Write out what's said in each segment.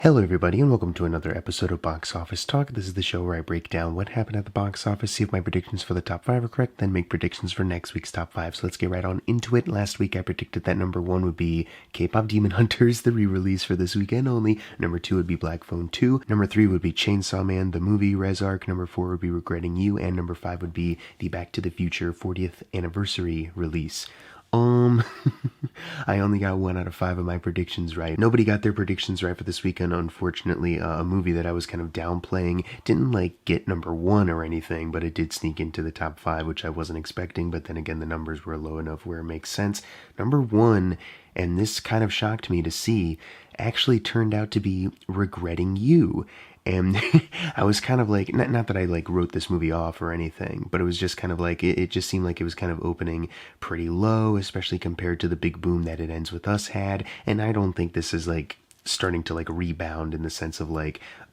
Hello everybody and welcome to another episode of Box Office Talk. This is the show where I break down what happened at the box office, see if my predictions for the top 5 are correct, then make predictions for next week's top 5. So let's get right on into it. Last week I predicted that number 1 would be K-Pop Demon Hunters, the re-release for this weekend only. Number 2 would be Black Phone 2. Number 3 would be Chainsaw Man, the movie, Res Arc. Number 4 would be Regretting You. And number 5 would be the Back to the Future 40th anniversary release. I only got 1 out of 5 of my predictions right. Nobody got their predictions right for this weekend, unfortunately. A movie that I was kind of downplaying didn't get number 1 or anything, but it did sneak into the top 5, which I wasn't expecting. But then again, the numbers were low enough where it makes sense. Number 1, and this kind of shocked me to see, actually turned out to be Regretting You. And I was kind of not that I wrote this movie off or anything, but it was just kind of it just seemed like it was kind of opening pretty low, especially compared to the big boom that It Ends With Us had. And I don't think this is starting to rebound in the sense of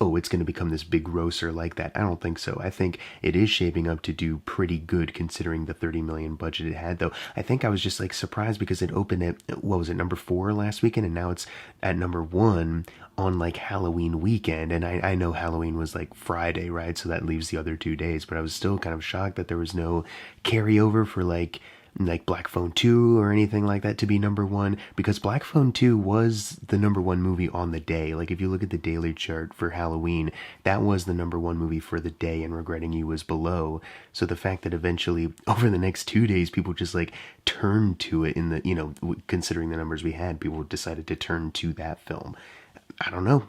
oh, it's going to become this big grosser like that. I don't think so. I think it is shaping up to do pretty good considering the $30 million budget it had, though. I think I was just surprised because it opened at, what was it, number 4 last weekend, and now it's at number 1 on Halloween weekend. And I know Halloween was Friday, right? So that leaves the other 2 days, but I was still kind of shocked that there was no carryover for Black Phone 2 or anything like that to be number 1, because Black Phone 2 was the number 1 movie on the day. If you look at the daily chart for Halloween, that was the number 1 movie for the day, and Regretting You was below. So the fact that eventually over the next 2 days people just turned to it in the, considering the numbers we had, people decided to turn to that film. I don't know.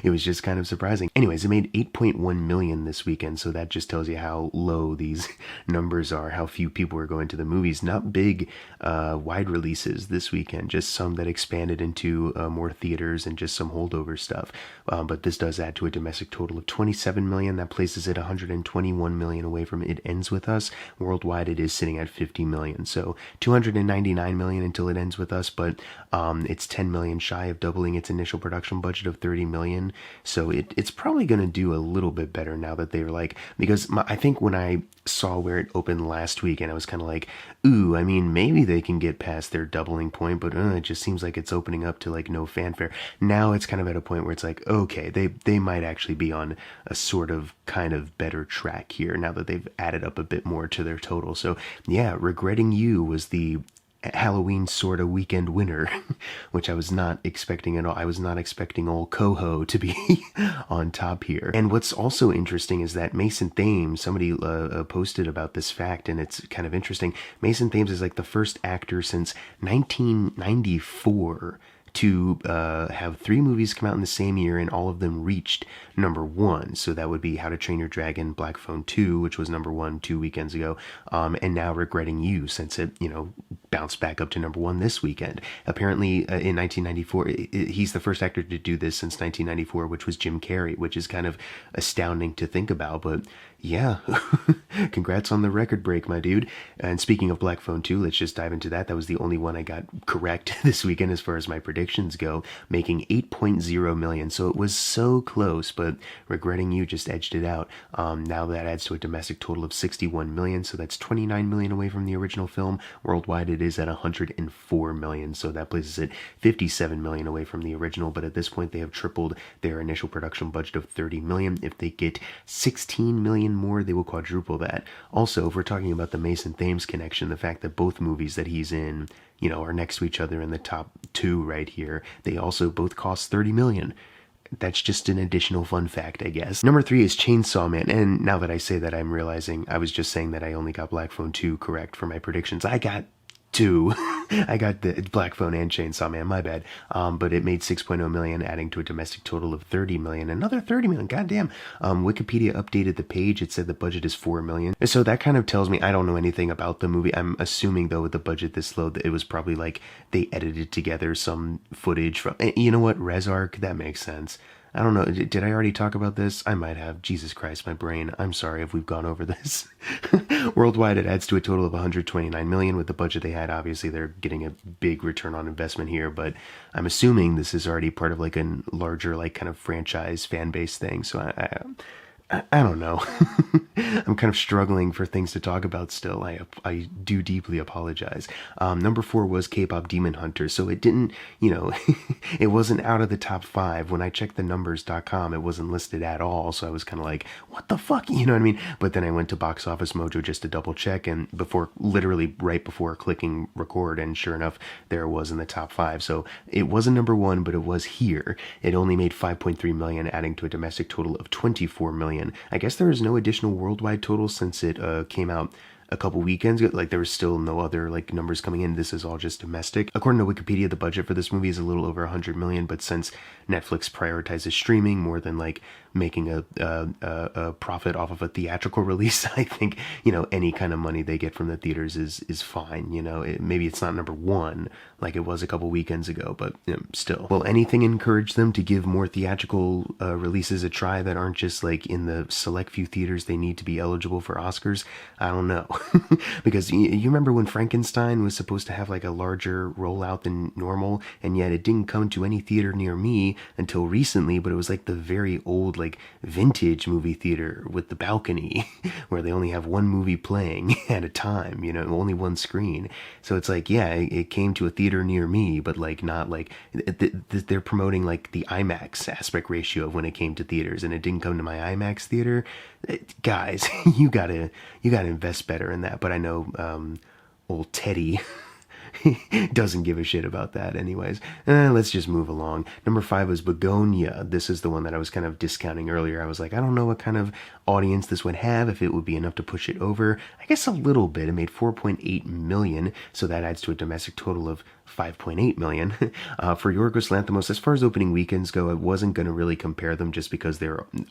It was just kind of surprising. Anyways, it made 8.1 million this weekend, so that just tells you how low these numbers are, how few people are going to the movies. Not big wide releases this weekend, just some that expanded into more theaters and just some holdover stuff. But this does add to a domestic total of 27 million. That places it 121 million away from It Ends With Us. Worldwide, it is sitting at 50 million. So 299 million until It Ends With Us, but it's 10 million shy of doubling its initial production budget of 30 million. So it's probably going to do a little bit better now that they're because I think when I saw where it opened last week, and I was kind of ooh, I mean, maybe they can get past their doubling point, but it just seems like it's opening up to no fanfare. Now it's kind of at a point where it's okay, they might actually be on a sort of kind of better track here now that they've added up a bit more to their total. So yeah, Regretting You was the Halloween sort of weekend winner, which I was not expecting at all. I was not expecting old Coho to be on top here. And what's also interesting is that Mason Thames, somebody posted about this fact, and it's kind of interesting. Mason Thames is the first actor since 1994 to have 3 movies come out in the same year, and all of them reached number 1. So that would be How to Train Your Dragon, Black Phone 2, which was number 1 2 weekends ago, and now Regretting You, since it, bounced back up to number 1 this weekend. Apparently, in 1994, he's the first actor to do this since 1994, which was Jim Carrey, which is kind of astounding to think about, but yeah, congrats on the record break, my dude. And speaking of Black Phone 2, let's just dive into that. That was the only one I got correct this weekend as far as my predictions go, making 8.0 million. So it was so close, but Regretting You just edged it out. Now that adds to a domestic total of 61 million, so that's 29 million away from the original film. Worldwide, it is at 104 million, so that places it 57 million away from the original. But at this point, they have tripled their initial production budget of 30 million. If they get 16 million more, they will quadruple that. Also, if we're talking about the Mason Thames connection, the fact that both movies that he's in, are next to each other in the top 2 right here, they also both cost 30 million. That's just an additional fun fact, I guess. Number 3 is Chainsaw Man, and now that I say that, I'm realizing I was just saying that I only got Black Phone 2 correct for my predictions. I got 2. I got the Black Phone and Chainsaw Man, my bad. But it made 6.0 million, adding to a domestic total of 30 million. Another 30 million, goddamn. Wikipedia updated the page. It said the budget is 4 million. So that kind of tells me I don't know anything about the movie. I'm assuming, though, with the budget this low, that it was probably they edited together some footage from, you know what, Res Arc, that makes sense. I don't know, did I already talk about this? I might have. Jesus Christ, my brain. I'm sorry if we've gone over this. Worldwide, it adds to a total of 129 million. With the budget they had, obviously they're getting a big return on investment here, but I'm assuming this is already part of a larger kind of franchise fan base thing. So I don't know. I'm kind of struggling for things to talk about still. I do deeply apologize. Number four was K-pop Demon Hunter, so it didn't, it wasn't out of the top five. When I checked the numbers.com, it wasn't listed at all, so I was kind of like, what the fuck? You know what I mean? But then I went to Box Office Mojo just to double check, and literally right before clicking record, and sure enough, there it was in the top five. So it wasn't number one, but it was here. It only made 5.3 million, adding to a domestic total of 24 million. I guess there is no additional worldwide total since it came out a couple weekends ago. Like, there was still no other like numbers coming in. This is all just domestic. According to Wikipedia, the budget for this movie is a little over 100 million, but since Netflix prioritizes streaming more than like making a profit off of a theatrical release, I think any kind of money they get from the theaters is fine. Maybe it's not number one like it was a couple weekends ago, but still. Will anything encourage them to give more theatrical releases a try that aren't just like in the select few theaters they need to be eligible for Oscars? I don't know. Because you remember when Frankenstein was supposed to have like a larger rollout than normal, and yet it didn't come to any theater near me until recently, but it was like the very old, like vintage movie theater with the balcony where they only have one movie playing at a time, only one screen. So it's like, yeah, it came to a theater near me, but like not like they're promoting like the IMAX aspect ratio of when it came to theaters, and it didn't come to my IMAX theater. Guys, you gotta invest better in that. But I know old Teddy doesn't give a shit about that anyways. Let's just move along. Number five was Begonia. This is the one that I was kind of discounting earlier. I was like, I don't know what kind of audience this would have, if it would be enough to push it over. I guess a little bit. It made 4.8 million, so that adds to a domestic total of 5.8 million. For Yorgos Lanthimos, as far as opening weekends go, I wasn't going to really compare them just because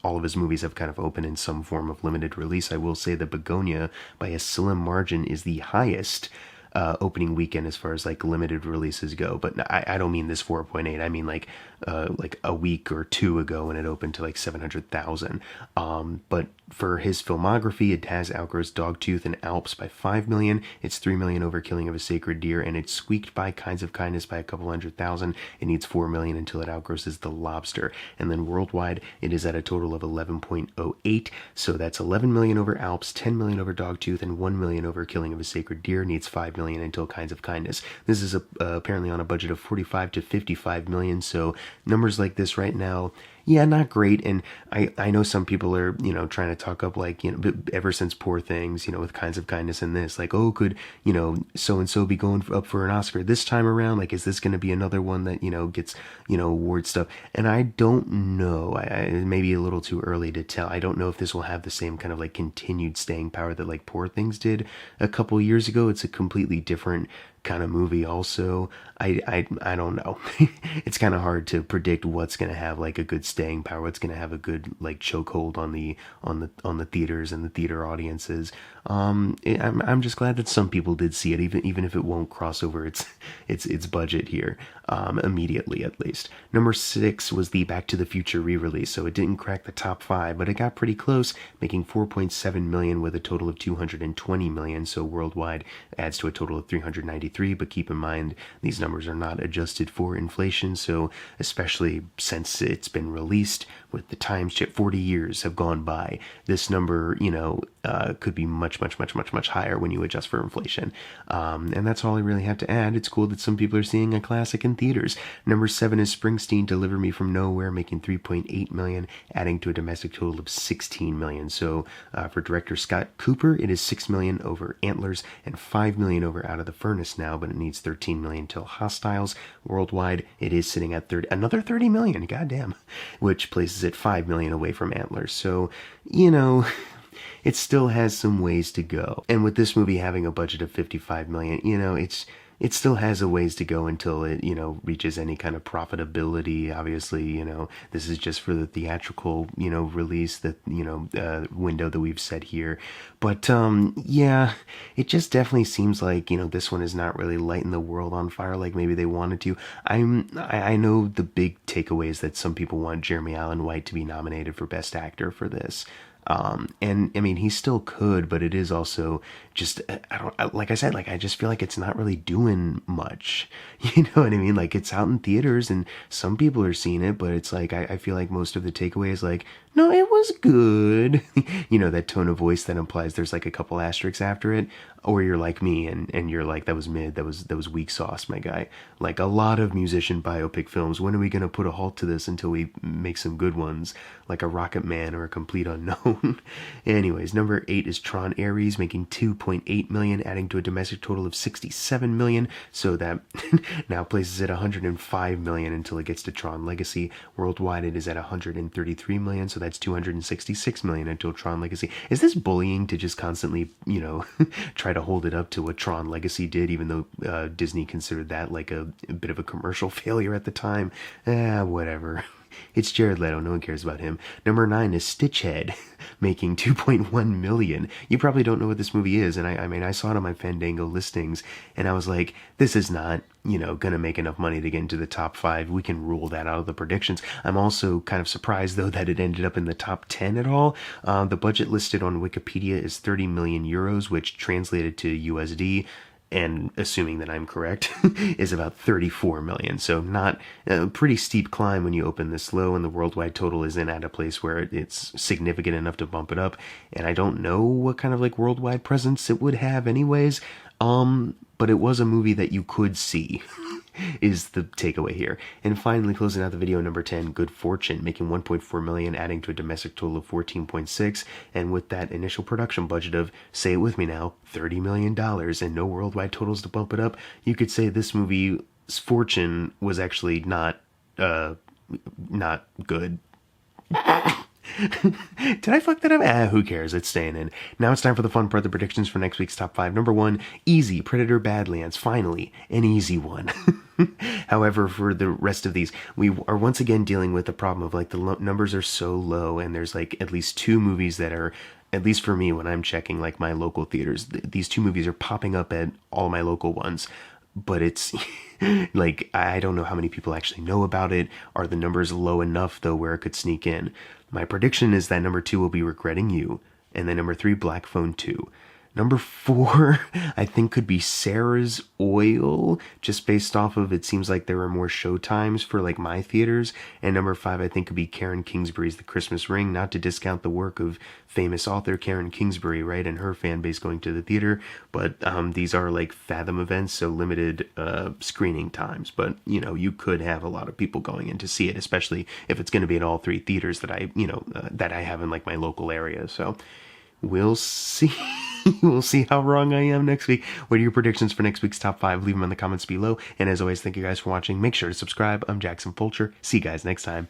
all of his movies have kind of opened in some form of limited release. I will say that Begonia, by a slim margin, is the highest opening weekend as far as like limited releases go. But I don't mean this 4.8. I mean like a week or two ago when it opened to like 700,000. But for his filmography, it has outgrossed Dogtooth and Alps by 5 million. It's 3 million over Killing of a Sacred Deer, and it's squeaked by Kinds of Kindness by a couple 100,000. It needs 4 million until it outgrosses The Lobster. And then worldwide, it is at a total of 11.08. So that's 11 million over Alps, 10 million over Dogtooth, and 1 million over Killing of a Sacred Deer. Needs 5 million until Kinds of Kindness. This is apparently on a budget of 45 to 55 million. So numbers like this right now, yeah, not great. And I know some people are, trying to talk up like, ever since Poor Things, with Kinds of Kindness and this, like, oh, could, so-and-so be going up for an Oscar this time around? Like, is this going to be another one that, gets, award stuff? And I don't know. It may be a little too early to tell. I don't know if this will have the same kind of like continued staying power that like Poor Things did a couple years ago. It's a completely different kind of movie also. I don't know. It's kind of hard to predict what's going to have like a good staying power, what's going to have a good like chokehold on the theaters and the theater audiences. I'm just glad that some people did see it, even if it won't cross over its budget here immediately, at least. Number six was the Back to the Future re-release, so it didn't crack the top five, but it got pretty close, making 4.7 million with a total of 220 million. So worldwide adds to a total of 393. But keep in mind, these numbers are not adjusted for inflation, so especially since it's been released with the time shift, 40 years have gone by, this number could be much higher when you adjust for inflation. And that's all I really have to add. It's cool that some people are seeing a classic in theaters. Number seven is Springsteen, Deliver Me From Nowhere, making 3.8 million, adding to a domestic total of 16 million. So for director Scott Cooper, it is 6 million over Antlers and 5 million over Out of the Furnace now, but it needs 13 million till Hostiles. Worldwide, it is sitting at another 30 million, goddamn, which places it 5 million away from Antlers. So, it still has some ways to go. And with this movie having a budget of 55 million, it still has a ways to go until it, reaches any kind of profitability. Obviously, this is just for the theatrical, release, that, window that we've set here. But, yeah, it just definitely seems like, this one is not really lighting the world on fire like maybe they wanted to. I know the big takeaway is that some people want Jeremy Allen White to be nominated for Best Actor for this. And I mean, he still could, but it is also just, I don't, like I said, like I just feel like it's not really doing much. You know what I mean? Like it's out in theaters and some people are seeing it, but it's like, I feel like most of the takeaway is like, no, it was good. You know, that tone of voice that implies there's like a couple asterisks after it, or you're like me and you're like, that was mid, that was weak sauce, my guy. Like a lot of musician biopic films, when are we going to put a halt to this until we make some good ones, like a Rocket Man or a Complete Unknown? Anyways, number 8 is Tron Ares, making 2.8 million, adding to a domestic total of 67 million, so that now places it 105 million until it gets to Tron Legacy. Worldwide it is at 133 million, so that's 266 million until Tron Legacy. Is this bullying to just constantly, you know, try to hold it up to what Tron Legacy did, even though Disney considered that like a bit of a commercial failure at the time? Whatever. It's Jared Leto. No one cares about him. Number 9 is Stitchhead, making 2.1 million. You probably don't know what this movie is, and I mean, I saw it on my Fandango listings, and I was like, this is not, you know, gonna make enough money to get into the top 5. We can rule that out of the predictions. I'm also kind of surprised, though, that it ended up in the top 10 at all. The budget listed on Wikipedia is 30 million euros, which translated to USD, and assuming that I'm correct, is about 34 million. So not a pretty steep climb when you open this low, and the worldwide total isn't at a place where it's significant enough to bump it up. And I don't know what kind of like worldwide presence it would have anyways. But it was a movie that you could see. Is the takeaway here. And finally, closing out the video, number 10, Good Fortune, making 1.4 million, adding to a domestic total of 14.6, and with that initial production budget of, say it with me now, $30 million and no worldwide totals to bump it up, you could say this movie's fortune was actually not good. Did I fuck that up? Who cares? It's staying in. Now it's time for the fun part, the predictions for next week's top 5. Number 1, easy, Predator Badlands. Finally, an easy one. However, for the rest of these, we are once again dealing with the problem of like the numbers are so low, and there's like at least 2 movies that are, at least for me when I'm checking like my local theaters, these 2 movies are popping up at all my local ones. But it's like, I don't know how many people actually know about it. Are the numbers low enough though where it could sneak in? My prediction is that number 2 will be Regretting You, and then number 3, Black Phone 2. Number 4, I think could be Sarah's Oil, just based off of it seems like there were more show times for like my theaters. And number 5, I think could be Karen Kingsbury's The Christmas Ring, not to discount the work of famous author Karen Kingsbury, right, and her fan base going to the theater. But these are like Fathom events, so limited screening times. But, you know, you could have a lot of people going in to see it, especially if it's going to be at all 3 theaters that I, you know, that I have in like my local area. So we'll see. We'll see how wrong I am next week. What are your predictions for next week's top 5? Leave them in the comments below. And as always, thank you guys for watching. Make sure to subscribe. I'm Jackson Fulcher. See you guys next time.